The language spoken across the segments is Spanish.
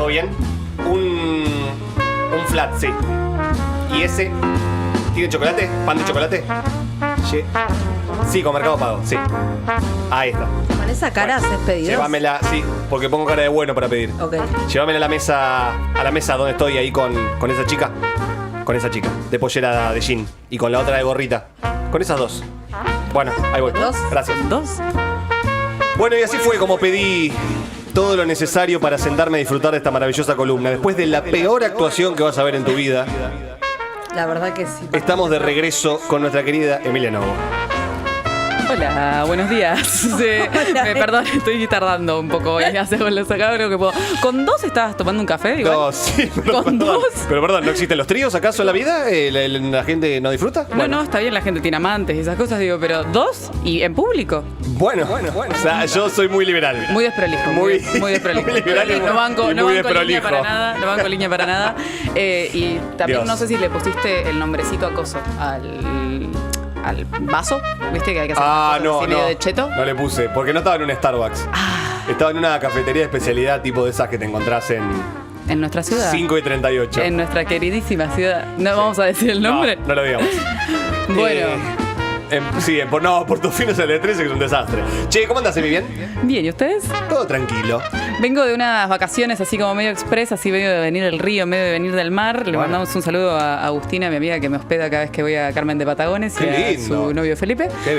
¿Todo bien? Un flat, sí. ¿Y ese? ¿Tiene chocolate? ¿Pan de chocolate? Sí, con Mercado Pago, sí. Ahí está. Con esa cara haces pedidos. Llévamela, sí, porque pongo cara de bueno para pedir. Ok. Llévamela a la mesa donde estoy ahí con esa chica. Con esa chica, de pollera de jean. Y con la otra de gorrita. Con esas dos. Bueno, ahí voy. ¿Dos? Gracias. ¿Dos? Bueno, y así fue como pedí todo lo necesario para sentarme a disfrutar de esta maravillosa columna. Después de la peor actuación que vas a ver en tu vida, La verdad que sí. estamos de regreso con nuestra querida Emilia Novo. Hola, buenos días. Perdón, estoy tardando un poco hoy. Hace los acá creo que puedo. ¿Con dos estabas tomando un café? Igual? No, sí, pero ¿Con perdón. dos? Pero perdón, ¿no existen los tríos acaso en la vida? ¿La gente no disfruta? No, está bien, la gente tiene amantes y esas cosas, digo, pero dos y en público. Bueno. O sea, yo soy muy liberal. Muy desprolijo. Muy desprolijo. muy liberal y no banco, muy no banco desprolijo. línea para nada. No banco línea para nada. Y también Dios. no sé si le pusiste el nombrecito acoso al vaso. ¿Viste que hay que hacer una cosa así medio de cheto? No le puse, porque no estaba en un Starbucks. Estaba en una cafetería de especialidad tipo de esas que te encontrás en En nuestra ciudad. 5 y 38. En nuestra queridísima ciudad. No vamos a decir el nombre. No lo digamos. Bueno. Por tus fines el de 13 que es un desastre. Che, ¿cómo andás, Emi? ¿Bien? Bien, ¿y ustedes? Todo tranquilo. Vengo de unas vacaciones así como medio express, así medio de venir del río, medio de venir del mar. Le mandamos un saludo a Agustina, mi amiga que me hospeda cada vez que voy a Carmen de Patagones, Qué y a lindo. su novio Felipe. Qué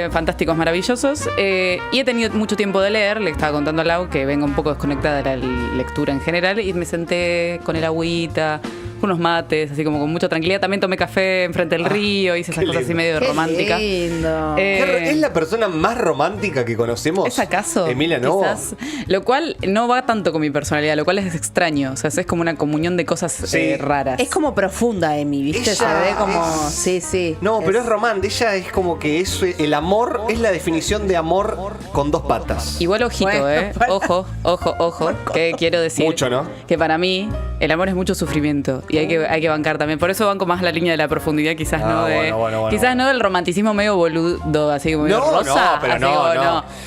bien. Fantásticos, maravillosos. Y he tenido mucho tiempo de leer. Le estaba contando a Lau que vengo un poco desconectada de la lectura en general y me senté con el agüita, unos mates, así como con mucha tranquilidad. También tomé café enfrente del río, hice esas qué cosas así lindo. medio Qué románticas. lindo. ¿Es la persona más romántica que conocemos? ¿Es acaso? Emilia Novo. Quizás. Lo cual no va tanto con mi personalidad, lo cual es extraño. O sea, es como una comunión de cosas Sí. raras. Es como profunda, Emi, ¿viste? Ella Se ve como... es- Sí. No, pero es romántica. Ella es como que el amor es la definición de amor con dos patas. Igual ojito, Bueno, para- Ojo. Que quiero decir Mucho, ¿no? que para mí el amor es mucho sufrimiento y hay que bancar también. Por eso banco más la línea de la profundidad, quizás no de. bueno, quizás no del romanticismo medio boludo, así como medio rosa. pero así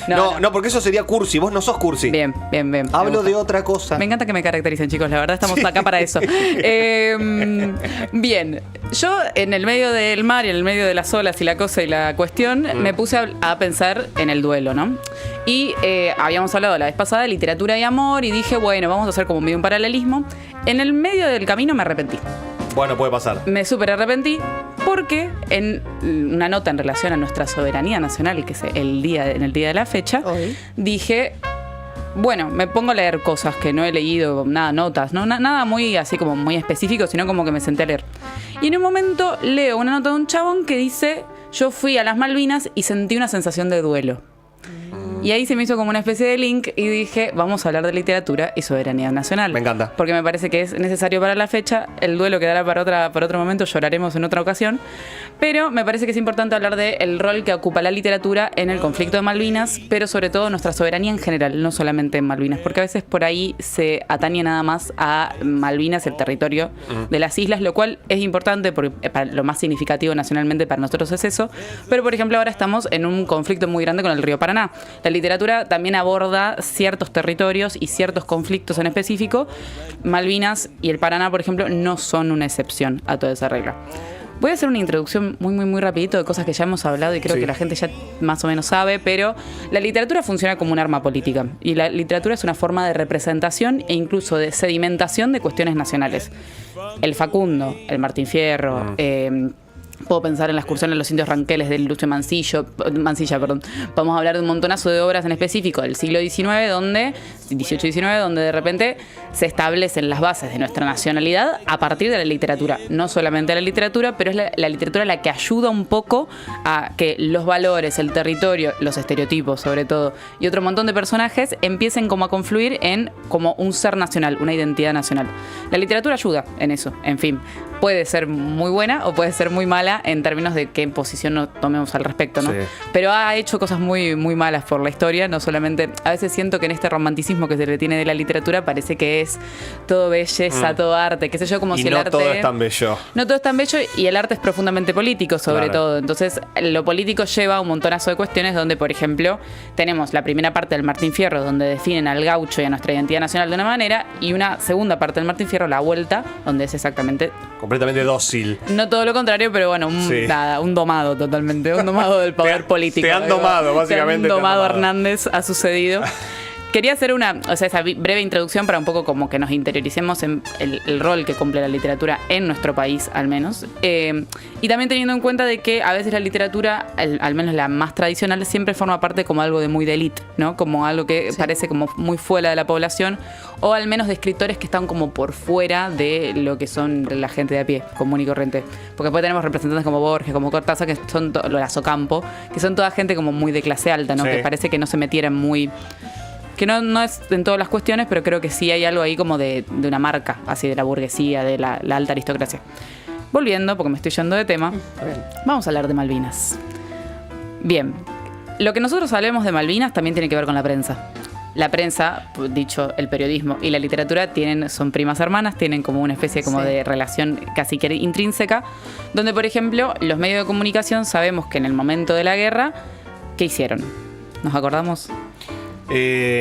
no, como, porque eso sería cursi. Vos no sos cursi. Bien. Me Hablo gusta. de otra cosa. Me encanta que me caractericen, chicos. La verdad, estamos acá para eso. Bien. Yo, en el medio del mar y en el medio de las olas y la cosa y la cuestión, me puse a pensar en el duelo, ¿no? Y habíamos hablado la vez pasada de literatura y amor y dije, bueno, vamos a hacer como medio un paralelismo. En el medio del camino me arrepentí. Bueno, puede pasar. Me súper arrepentí porque en una nota en relación a nuestra soberanía nacional, que es en el día de la fecha, Hoy. dije, bueno, me pongo a leer cosas que no he leído, nada, notas, no nada muy así como muy específico, sino como que me senté a leer. Y en un momento leo una nota de un chabón que dice, yo fui a las Malvinas y sentí una sensación de duelo. Y ahí se me hizo como una especie de link y dije, vamos a hablar de literatura y soberanía nacional. Me encanta. Porque me parece que es necesario para la fecha. El duelo quedará para otro momento, lloraremos en otra ocasión. Pero me parece que es importante hablar del rol que ocupa la literatura en el conflicto de Malvinas, pero sobre todo nuestra soberanía en general, no solamente en Malvinas. Porque a veces por ahí se atañe nada más a Malvinas, el territorio de las islas, lo cual es importante porque para lo más significativo nacionalmente para nosotros es eso. Pero por ejemplo ahora estamos en un conflicto muy grande con el río Paraná. La literatura también aborda ciertos territorios y ciertos conflictos en específico. Malvinas y el Paraná, por ejemplo, no son una excepción a toda esa regla. Voy a hacer una introducción muy rapidito de cosas que ya hemos hablado y creo Sí. que la gente ya más o menos sabe, pero la literatura funciona como un arma política y la literatura es una forma de representación e incluso de sedimentación de cuestiones nacionales. El Facundo, el Martín Fierro, puedo pensar en la excursión a los indios ranqueles de Lucio Mansilla. Vamos a hablar de un montonazo de obras en específico del siglo XIX, donde de repente se establecen las bases de nuestra nacionalidad a partir de la literatura. No solamente la literatura, pero es la literatura la que ayuda un poco a que los valores, el territorio, los estereotipos sobre todo, y otro montón de personajes empiecen como a confluir en como un ser nacional, una identidad nacional. La literatura ayuda en eso, en fin. puede ser muy buena o puede ser muy mala en términos de qué posición nos tomemos al respecto, ¿no? Sí. Pero ha hecho cosas muy, muy malas por la historia, no solamente... A veces siento que en este romanticismo que se le tiene de la literatura parece que es todo belleza, todo arte, qué sé yo, como Y si el no arte... todo es tan bello. No todo es tan bello y el arte es profundamente político, sobre Claro. todo. Entonces, lo político lleva un montonazo de cuestiones donde, por ejemplo, tenemos la primera parte del Martín Fierro, donde definen al gaucho y a nuestra identidad nacional de una manera, y una segunda parte del Martín Fierro, la vuelta, donde es exactamente, Completamente dócil. no todo lo contrario, pero bueno, Sí. un domado totalmente, un domado del poder político. te han domado, básicamente, Te te han han domado domado. Hernández, ha sucedido. Quería hacer esa breve introducción para un poco como que nos interioricemos en el rol que cumple la literatura en nuestro país, al menos. Y también teniendo en cuenta de que a veces la literatura, al menos la más tradicional, siempre forma parte como algo de muy de élite, ¿no? Como algo que parece como muy fuera de la población, o al menos de escritores que están como por fuera de lo que son la gente de a pie, común y corriente. Porque después tenemos representantes como Borges, como Cortázar, que son la Socampo, que son toda gente como muy de clase alta, ¿no? Sí. Que parece que no se metieran muy... Que no es en todas las cuestiones, pero creo que sí hay algo ahí como de una marca, así de la burguesía, de la alta aristocracia. Volviendo, porque me estoy yendo de tema, vamos a hablar de Malvinas. Bien, lo que nosotros hablemos de Malvinas también tiene que ver con la prensa. La prensa, dicho el periodismo y la literatura, son primas hermanas, tienen como una especie como de relación casi que intrínseca, donde, por ejemplo, los medios de comunicación sabemos que en el momento de la guerra, ¿qué hicieron? ¿Nos acordamos?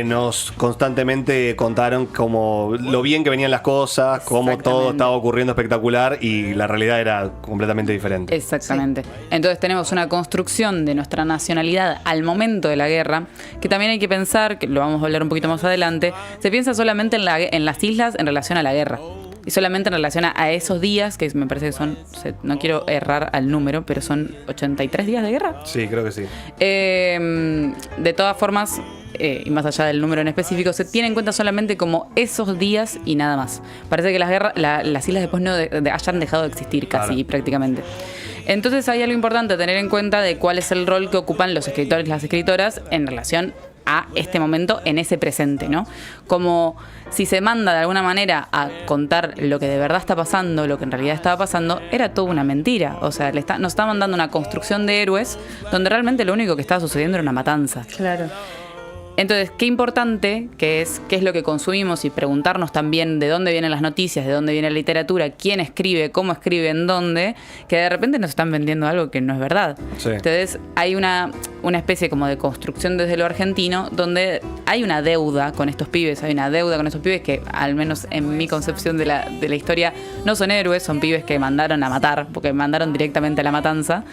Nos constantemente contaron como lo bien que venían las cosas, cómo todo Exactamente. estaba ocurriendo espectacular y la realidad era completamente diferente. Exactamente. Entonces tenemos una construcción de nuestra nacionalidad al momento de la guerra, que también hay que pensar, que lo vamos a hablar un poquito más adelante, se piensa solamente en las islas en relación a la guerra. Y solamente en relación a esos días, que me parece que son, no quiero errar al número, pero son 83 días de guerra. Sí, creo que sí. De todas formas, y más allá del número en específico, se tiene en cuenta solamente como esos días y nada más. Parece que las islas después no hayan dejado de existir casi, Claro. prácticamente. Entonces hay algo importante a tener en cuenta de cuál es el rol que ocupan los escritores y las escritoras en relación a este momento en ese presente, ¿no? Como si se manda de alguna manera a contar lo que de verdad está pasando, lo que en realidad estaba pasando, era toda una mentira. O sea, nos está mandando una construcción de héroes donde realmente lo único que estaba sucediendo era una matanza. Claro. Entonces, qué importante que es qué es lo que consumimos y preguntarnos también de dónde vienen las noticias, de dónde viene la literatura, quién escribe, cómo escribe, en dónde, que de repente nos están vendiendo algo que no es verdad. Sí. Entonces, hay una especie como de construcción desde lo argentino donde hay una deuda con estos pibes, que al menos en mi concepción de la historia no son héroes, son pibes que mandaron a matar, porque mandaron directamente a la matanza,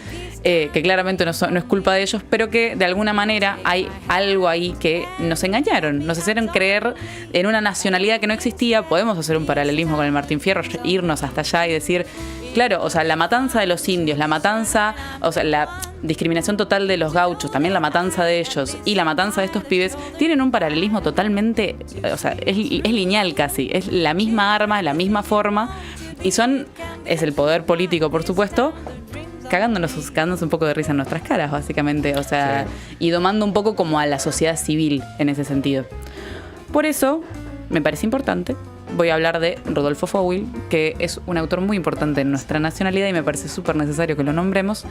que claramente no es culpa de ellos, pero que de alguna manera hay algo ahí que nos engañaron, nos hicieron creer en una nacionalidad que no existía. Podemos hacer un paralelismo con el Martín Fierro, irnos hasta allá y decir, claro, o sea, la matanza de los indios, la matanza, o sea, la discriminación total de los gauchos, también la matanza de ellos y la matanza de estos pibes, tienen un paralelismo totalmente, o sea, es lineal casi, es la misma arma, la misma forma, y es el poder político, por supuesto, cagándose un poco de risa en nuestras caras, básicamente, o sea, y domando un poco como a la sociedad civil en ese sentido. Por eso, me parece importante, voy a hablar de Rodolfo Fowil, que es un autor muy importante en nuestra nacionalidad y me parece súper necesario que lo nombremos.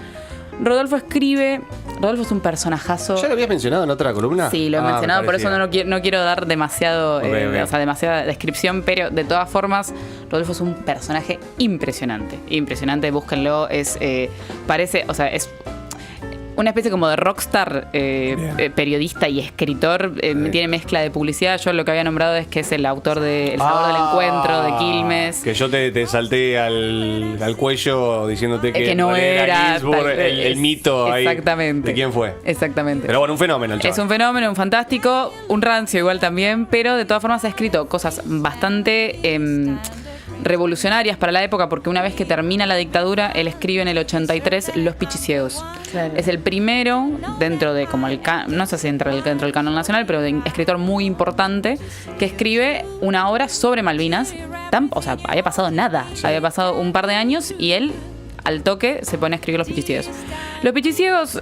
Rodolfo es un personajazo. ¿Ya lo habías mencionado en otra columna? Sí, lo he mencionado, me por eso parecía. no quiero dar demasiado, Ok. o sea, demasiada descripción, pero de todas formas, Rodolfo es un personaje impresionante. Impresionante, búsquenlo. Parece, o sea, es una especie como de rockstar, periodista y escritor. Tiene mezcla de publicidad. Yo lo que había nombrado es que es el autor de El sabor del encuentro, de Quilmes. Que yo te salté al cuello diciéndote que no era Ginsburg, tal- el mito ahí. Exactamente. ¿De quién fue? Exactamente. Pero bueno, un fenómeno el chaval. Es un fenómeno, un fantástico, un rancio igual también, pero de todas formas ha escrito cosas bastante revolucionarias para la época, porque una vez que termina la dictadura, él escribe en el 83 Los Pichiciegos. Claro. Es el primero dentro de como no sé si dentro del canon nacional, pero de escritor muy importante que escribe una obra sobre Malvinas. O sea, había pasado nada, había pasado un par de años y él al toque se pone a escribir Los Pichiciegos. Los Pichiciegos,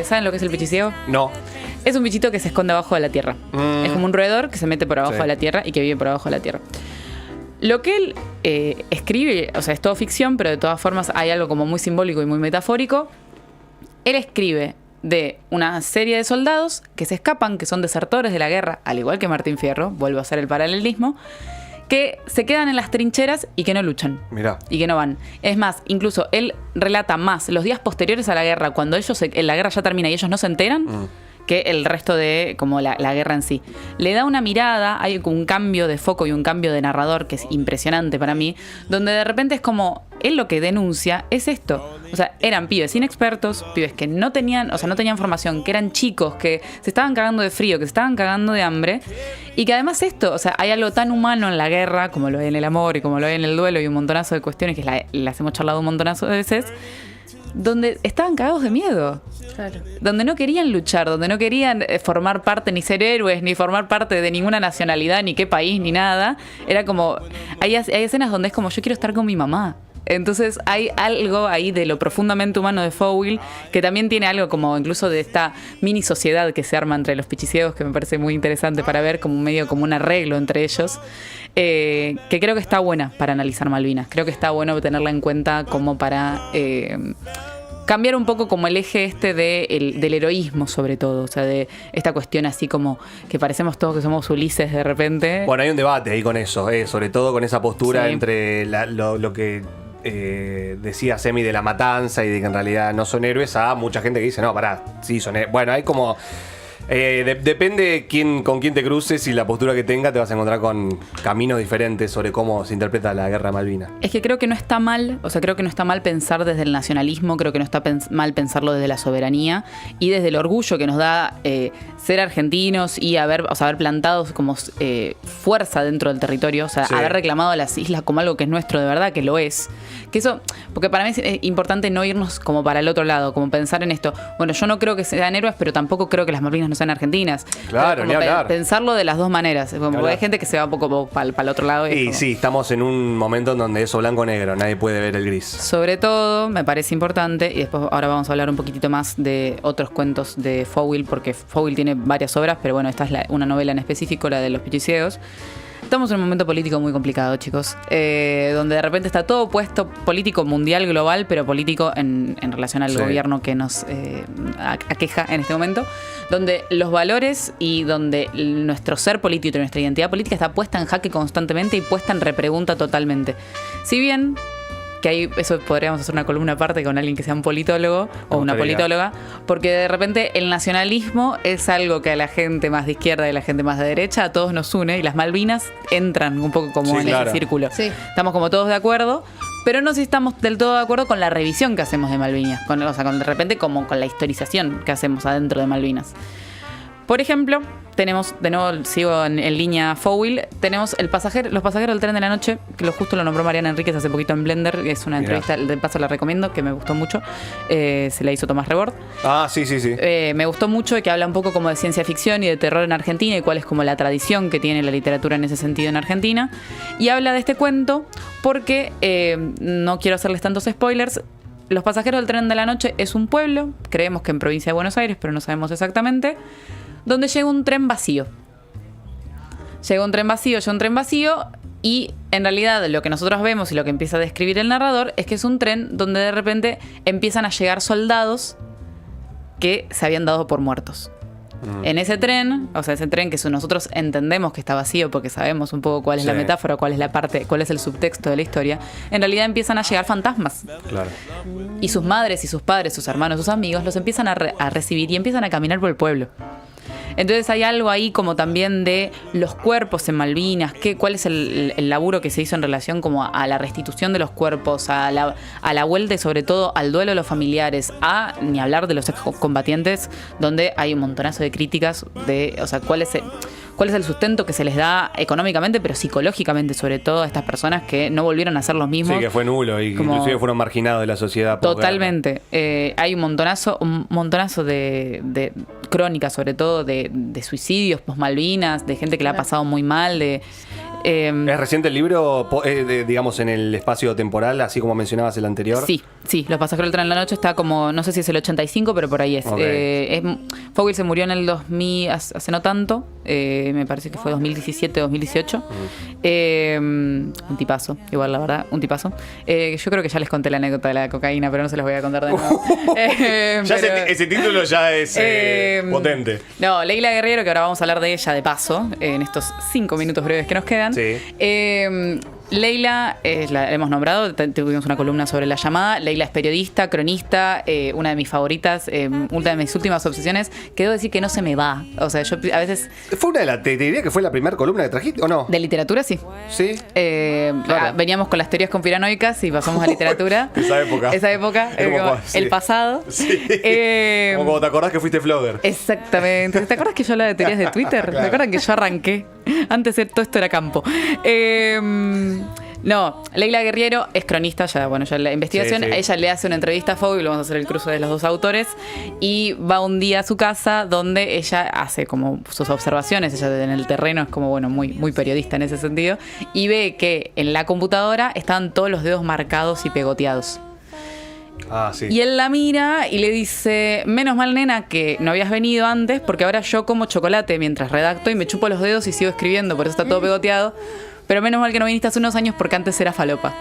¿saben lo que es el pichiciego? No. Es un bichito que se esconde abajo de la tierra. Es como un roedor que se mete por abajo Sí. de la tierra y que vive por abajo de la tierra. Lo que él escribe, o sea, es todo ficción, pero de todas formas hay algo como muy simbólico y muy metafórico. Él escribe de una serie de soldados que se escapan, que son desertores de la guerra, al igual que Martín Fierro, vuelvo a hacer el paralelismo, que se quedan en las trincheras y que no luchan. Mirá. Y que no van. Es más, incluso él relata más los días posteriores a la guerra, cuando la guerra ya termina y ellos no se enteran, que el resto de como la guerra en sí. Le da una mirada, hay un cambio de foco y un cambio de narrador que es impresionante para mí, donde de repente es como, él lo que denuncia es esto. O sea, eran pibes inexpertos, pibes que no tenían formación, que eran chicos, que se estaban cagando de frío, que se estaban cagando de hambre, y que además esto, o sea, hay algo tan humano en la guerra, como lo hay en el amor y como lo hay en el duelo y un montonazo de cuestiones que las hemos charlado un montonazo de veces, donde estaban cagados de miedo. Claro. Donde no querían luchar, donde no querían formar parte ni ser héroes, ni formar parte de ninguna nacionalidad, ni qué país, ni nada. Era como, hay escenas donde es como, yo quiero estar con mi mamá. Entonces hay algo ahí de lo profundamente humano de Fowl, que también tiene algo como incluso de esta mini sociedad que se arma entre los pichiciegos, que me parece muy interesante para ver como medio como un arreglo entre ellos, que creo que está buena para analizar Malvinas. Creo que está bueno tenerla en cuenta como para cambiar un poco como el eje del heroísmo, sobre todo. O sea, de esta cuestión así como que parecemos todos que somos Ulises de repente. Bueno, hay un debate ahí con eso, sobre todo con esa postura Sí. entre lo que decía Semi de la matanza y de que en realidad no son héroes, a mucha gente que dice, no, pará, sí son héroes. Bueno, hay como... depende con quién te cruces y la postura que tenga, te vas a encontrar con caminos diferentes sobre cómo se interpreta la guerra de Malvinas. Es que creo que no está mal, o sea, creo que no está mal pensar desde el nacionalismo, creo que no está mal pensarlo desde la soberanía y desde el orgullo que nos da ser argentinos y haber plantados como fuerza dentro del territorio, o sea, Sí. haber reclamado a las islas como algo que es nuestro, de verdad que lo es. Que eso, porque para mí es importante no irnos como para el otro lado, como pensar en esto. Bueno, yo no creo que sean héroes, pero tampoco creo que las Malvinas no sean argentinas. Claro, Como ni hablar. pensarlo de las dos maneras. Como hablar. hay gente que se va un poco para el otro lado. Y como- sí, estamos en un momento en donde eso blanco-negro, nadie puede ver el gris. Sobre todo, me parece importante, y después ahora vamos a hablar un poquitito más de otros cuentos de Fowl, porque Fowl tiene varias obras, pero bueno, esta es una novela en específico, la de Los Pichiciegos. Estamos en un momento político muy complicado, chicos, donde de repente está todo puesto político mundial, global, pero político en relación al Sí. gobierno que nos aqueja en este momento, donde los valores y donde nuestro ser político y nuestra identidad política está puesta en jaque constantemente y puesta en repregunta totalmente. Si bien... que ahí eso podríamos hacer una columna aparte con alguien que sea un politólogo o una gustaría. politóloga, porque de repente el nacionalismo es algo que a la gente más de izquierda y a la gente más de derecha a todos nos une, y las Malvinas entran un poco como Sí, en claro. ese círculo. Sí. Estamos como todos de acuerdo, pero no sé si estamos del todo de acuerdo con la revisión que hacemos de Malvinas, de repente como con la historización que hacemos adentro de Malvinas. Por ejemplo, tenemos, de nuevo sigo en línea Fowl, tenemos los pasajeros del tren de la noche, que justo lo nombró Mariana Enríquez hace poquito en Blender, es una Mirá. entrevista, de paso la recomiendo, que me gustó mucho, se la hizo Tomás Rebord. Ah, sí, sí, sí. Me gustó mucho y que habla un poco como de ciencia ficción y de terror en Argentina y cuál es como la tradición que tiene la literatura en ese sentido en Argentina. Y habla de este cuento porque, no quiero hacerles tantos spoilers, Los pasajeros del tren de la noche es un pueblo, creemos que en provincia de Buenos Aires, pero no sabemos exactamente, donde llega un tren vacío. Llega un tren vacío y en realidad lo que nosotros vemos y lo que empieza a describir el narrador es que es un tren donde de repente empiezan a llegar soldados que se habían dado por muertos. En ese tren, o sea, ese tren que nosotros entendemos que está vacío porque sabemos un poco cuál es la Sí. metáfora, cuál es la parte, cuál es el subtexto de la historia, en realidad empiezan a llegar fantasmas. Claro. Y sus madres y sus padres, sus hermanos, sus amigos, los empiezan a recibir y empiezan a caminar por el pueblo. Entonces hay algo ahí como también de los cuerpos en Malvinas, cuál es el laburo que se hizo en relación como a la restitución de los cuerpos, a la vuelta y sobre todo al duelo de los familiares, ni hablar de los excombatientes, donde hay un montonazo de críticas de, o sea, cuál es el sustento que se les da económicamente, pero psicológicamente sobre todo a estas personas que no volvieron a ser los mismos. Sí, que fue nulo y Como- inclusive fueron marginados de la sociedad. por Totalmente. Hay un montonazo de crónicas, sobre todo de suicidios post Malvinas, de gente que la ha pasado muy mal, guerra. ¿Es reciente el libro, digamos, en el espacio temporal, así como mencionabas el anterior? Sí, Los pasajeros del tren en la noche está como, no sé si es el 85, pero por ahí es. Ok. Fowl se murió en el 2000, hace no tanto. me parece que fue 2017, 2018. Un tipazo, igual la verdad, un tipazo. Yo creo que ya les conté la anécdota de la cocaína, pero no se los voy a contar de nuevo. Ya ese título ya es potente. No, Leila Guerriero, que ahora vamos a hablar de ella de paso, en estos 5 minutos breves que nos quedan. Sí. Leila, la hemos nombrado, tuvimos una columna sobre La Llamada. Leila es periodista, cronista, una de mis favoritas, una de mis últimas obsesiones, que debo decir que no se me va. O sea, yo a veces... ¿Fue te diría que fue la primera columna que trajiste o no? De literatura, sí. Sí. Claro. Veníamos con las teorías conspiranoicas y pasamos a literatura. Esa época. Es como sí. el pasado. Sí. Como cuando te acordás que fuiste flogger. Exactamente. ¿Te acuerdas que yo hablaba de teorías de Twitter? Claro. ¿Te acuerdas que yo arranqué? Antes todo esto era campo. No, Leila Guerriero es cronista, ya la investigación. Sí, sí. Ella le hace una entrevista a Fogo y lo vamos a hacer el cruce de los dos autores. Y va un día a su casa donde ella hace como sus observaciones. Ella en el terreno es como, muy, muy periodista en ese sentido. Y ve que en la computadora estaban todos los dedos marcados y pegoteados. Ah, sí. Y él la mira y le dice: menos mal, nena, que no habías venido antes, porque ahora yo como chocolate mientras redacto y me chupo los dedos y sigo escribiendo, por eso está todo pegoteado. Pero menos mal que no viniste hace unos años porque antes era falopa.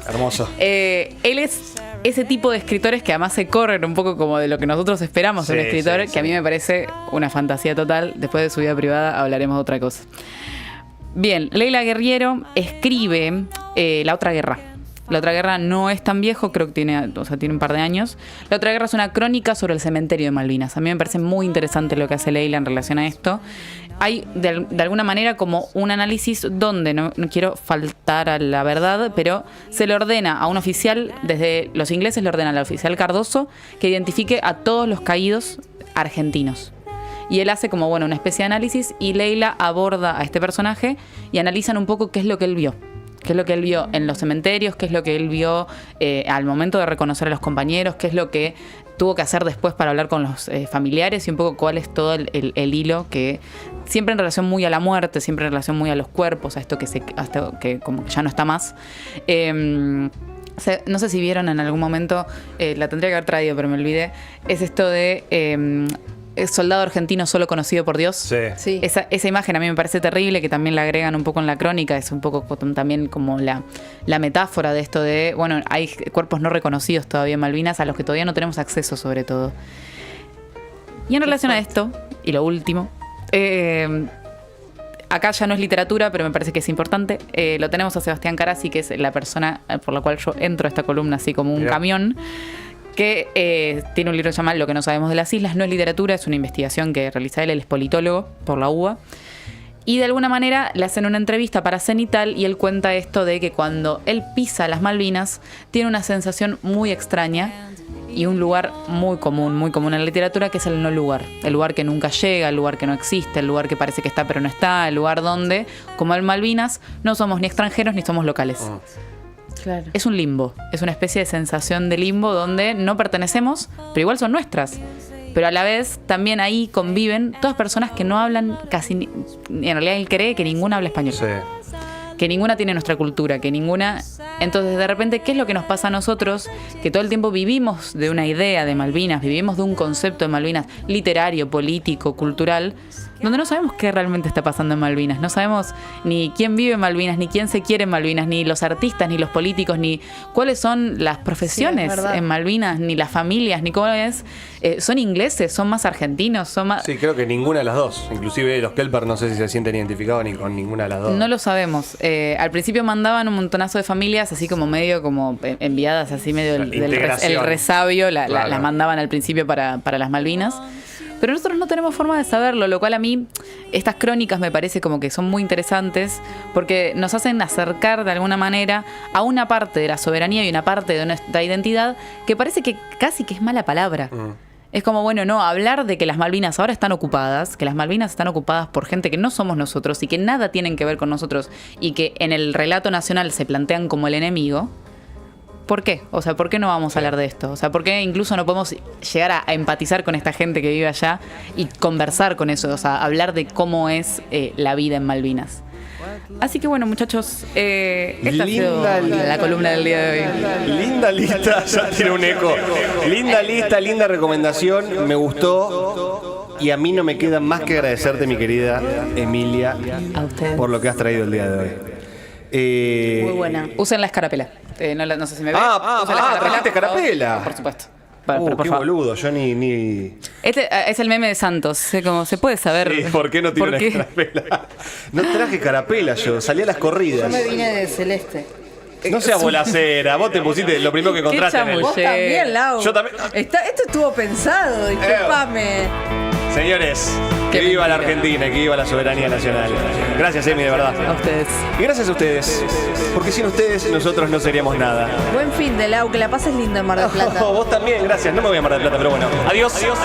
Hermoso. Él es ese tipo de escritores que además se corren un poco como de lo que nosotros esperamos de un escritor, que a mí me parece una fantasía total. Después de su vida privada hablaremos de otra cosa. Bien, Leila Guerriero escribe La Otra Guerra. La Otra Guerra no es tan viejo, creo que tiene un par de años. La Otra Guerra es una crónica sobre el cementerio de Malvinas. A mí me parece muy interesante lo que hace Leila en relación a esto. Hay de alguna manera como un análisis donde, no quiero faltar a la verdad, pero se le ordena a un oficial, desde los ingleses le ordenan al oficial Cardoso, que identifique a todos los caídos argentinos. Y él hace como una especie de análisis y Leila aborda a este personaje y analizan un poco qué es lo que él vio. Qué es lo que él vio en los cementerios, qué es lo que él vio al momento de reconocer a los compañeros, qué es lo que tuvo que hacer después para hablar con los familiares y un poco cuál es todo el hilo que siempre en relación muy a la muerte, siempre en relación muy a los cuerpos, a esto que como que ya no está más. No sé si vieron en algún momento, la tendría que haber traído, pero me olvidé, es esto de... soldado argentino solo conocido por Dios. Sí. Esa imagen a mí me parece terrible, que también la agregan un poco en la crónica. Es un poco también como la metáfora de esto de, hay cuerpos no reconocidos todavía en Malvinas, a los que todavía no tenemos acceso, sobre todo. Y en relación a esto, y lo último, acá ya no es literatura, pero me parece que es importante. Lo tenemos a Sebastián Carassi, que es la persona por la cual yo entro a esta columna así como un camión, que tiene un libro llamado Lo que no sabemos de las islas. No es literatura, es una investigación que realiza él es politólogo por la UBA. Y de alguna manera le hacen una entrevista para Cenital y él cuenta esto de que cuando él pisa las Malvinas tiene una sensación muy extraña y un lugar muy común en la literatura, que es el no lugar. El lugar que nunca llega, el lugar que no existe, el lugar que parece que está pero no está, el lugar donde, como en Malvinas, no somos ni extranjeros ni somos locales. Claro. Es un limbo, es una especie de sensación de limbo donde no pertenecemos, pero igual son nuestras. Pero a la vez también ahí conviven todas personas que no hablan casi, en realidad él cree que ninguna habla español. Sí. Que ninguna tiene nuestra cultura, que ninguna... Entonces, de repente, ¿qué es lo que nos pasa a nosotros? Que todo el tiempo vivimos de una idea de Malvinas, vivimos de un concepto de Malvinas literario, político, cultural, donde no sabemos qué realmente está pasando en Malvinas. No sabemos ni quién vive en Malvinas, ni quién se quiere en Malvinas, ni los artistas, ni los políticos, ni cuáles son las profesiones en Malvinas, ni las familias, ni cómo es. ¿Son ingleses? ¿Son más argentinos? ¿Son más...? Sí, creo que ninguna de las dos. Inclusive los Kelper no sé si se sienten identificados ni con ninguna de las dos. No lo sabemos. Al principio mandaban un montonazo de familias, así como medio como enviadas, así medio el resabio, Claro. las mandaban al principio para las Malvinas. Pero nosotros no tenemos forma de saberlo, lo cual a mí estas crónicas me parece como que son muy interesantes porque nos hacen acercar de alguna manera a una parte de la soberanía y una parte de nuestra identidad que parece que casi que es mala palabra. Es como, hablar de que las Malvinas ahora están ocupadas, que las Malvinas están ocupadas por gente que no somos nosotros y que nada tienen que ver con nosotros y que en el relato nacional se plantean como el enemigo. ¿Por qué? O sea, ¿por qué no vamos a hablar de esto? O sea, ¿por qué incluso no podemos llegar a empatizar con esta gente que vive allá y conversar con eso? O sea, hablar de cómo es la vida en Malvinas. Así que muchachos, esta ha sido la columna del día de hoy. Linda lista, ya tiene un eco. Linda lista, linda recomendación, me gustó. Y a mí no me queda más que agradecerte, mi querida Emilia, A ustedes. por lo que has traído el día de hoy. Muy buena. Usen la escarapela. No sé si me ven. Ah, Usen la trajiste por favor. escarapela. Por supuesto. Pero por Qué favor. boludo, yo ni... Este es el meme de Santos. Sé cómo se puede saber. Sí, ¿por qué no tiene una qué? escarapela? No traje carapela yo, salí a las corridas. Yo me vine de celeste. No seas bolacera, vos te pusiste lo primero que encontraste en el... chamuyo. Vos también, Lau. Yo también. Esto estuvo pensado, disculpame. Señores, que Qué viva la mentira. Argentina y que viva la soberanía nacional. Gracias, Emi, de verdad. A ustedes. Y gracias a ustedes, porque sin ustedes nosotros no seríamos nada. Buen fin de Lau, que la pases lindo en Mar del Plata. Vos también, gracias. No me voy a Mar del Plata, pero bueno. Adiós. Adiós.